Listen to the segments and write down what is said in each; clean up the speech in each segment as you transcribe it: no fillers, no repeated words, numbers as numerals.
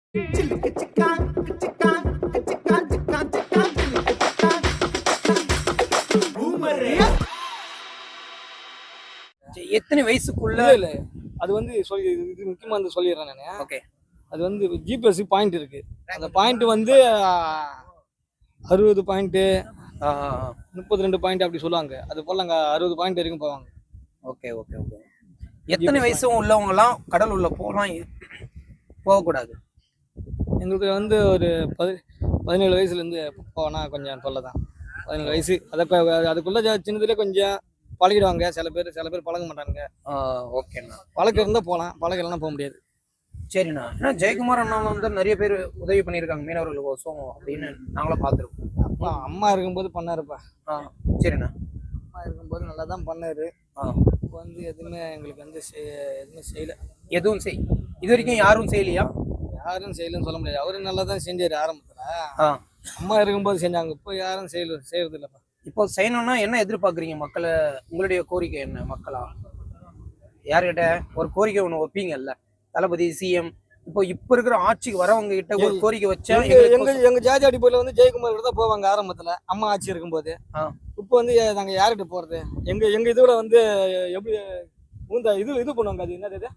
எத்தனை வயசுக்குள்ள இல்ல அது வந்து சொல்லி இது முக்கியமா வந்து சொல்லிடுறேன் நான். ஓகே. அது வந்து ஜிபிஎஸ் பாயிண்ட் இருக்கு. அந்த பாயிண்ட் வந்து 60 பாயிண்ட் 32 பாயிண்ட் அப்படி சொல்லுவாங்க. அது போல அங்க 60 பாயிண்ட் வரைக்கும் போவாங்க. Okay okay okay. எத்தனை வயசு உள்ளவங்கலாம் கடல் உள்ள போகலாம் போகக்கூடாது? எங்களுக்கு வந்து ஒரு 17 வயசுலேருந்து போனா கொஞ்சம் தொல்லை தான். 17 வயசு அதுக்குள்ள சின்னதுல கொஞ்சம் பழகிடுவாங்க. சில பேர் பழக மாட்டாங்க. ஓகேண்ணா. பழக்கம் இருந்தால் போகலாம், பழக்கம் இல்லைன்னா போக முடியாது. சரிண்ணா. ஏன்னா ஜெயக்குமார் அண்ணா வந்து நிறைய பேர் உதவி பண்ணியிருக்காங்க மீனவர்களுக்கோசம் அப்படின்னு நாங்களும் பார்த்துருக்கோம். அம்மா இருக்கும்போது பண்ணாருப்பா. சரிண்ணா. அம்மா இருக்கும்போது நல்லா தான் பண்ணாரு. இப்போ வந்து எதுவுமே எங்களுக்கு வந்து எதுவுமே செய்யலை. எதுவும் இது வரைக்கும் யாரும் செய்யலையா? யாரும் செய்யலன்னு சொல்ல முடியாது. அவரு நல்லா தான் செஞ்சாரு ஆரம்பத்தில். அம்மா இருக்கும்போது செஞ்சாங்க. இப்போ யாரும் செய்யறது இல்லைப்பா. இப்போ செய்யணும்னா என்ன எதிர்பார்க்குறீங்க மக்களை? உங்களுடைய கோரிக்கை என்ன? மக்களா யார்கிட்ட ஒரு கோரிக்கை ஒன்று வைப்பீங்கல்ல, தளபதி சிஎம் இப்போ இருக்கிற ஆட்சிக்கு வரவங்க கிட்ட ஒரு கோரிக்கை வச்சா? எங்க ஜாதி அடிப்படையில் வந்து ஜெயக்குமார் கிட்ட தான் போவாங்க ஆரம்பத்துல, அம்மா ஆட்சி இருக்கும்போது. இப்போ வந்து நாங்க யார்கிட்ட போறது? எங்க இதோட வந்து எப்படி இது பண்ணுவாங்க. அது என்னது?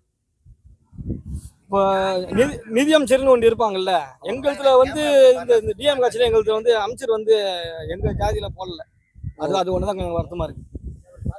இப்போ நிதியமைச்சர்னு ஒன்று இருப்பாங்கல்ல, எங்களத்துல வந்து இந்த டிஎம் கட்சியில எங்களுக்கு வந்து அமைச்சர் வந்து எங்க ஜாதியில போடல. அது ஒண்ணுதான் வருத்தமா இருக்கு.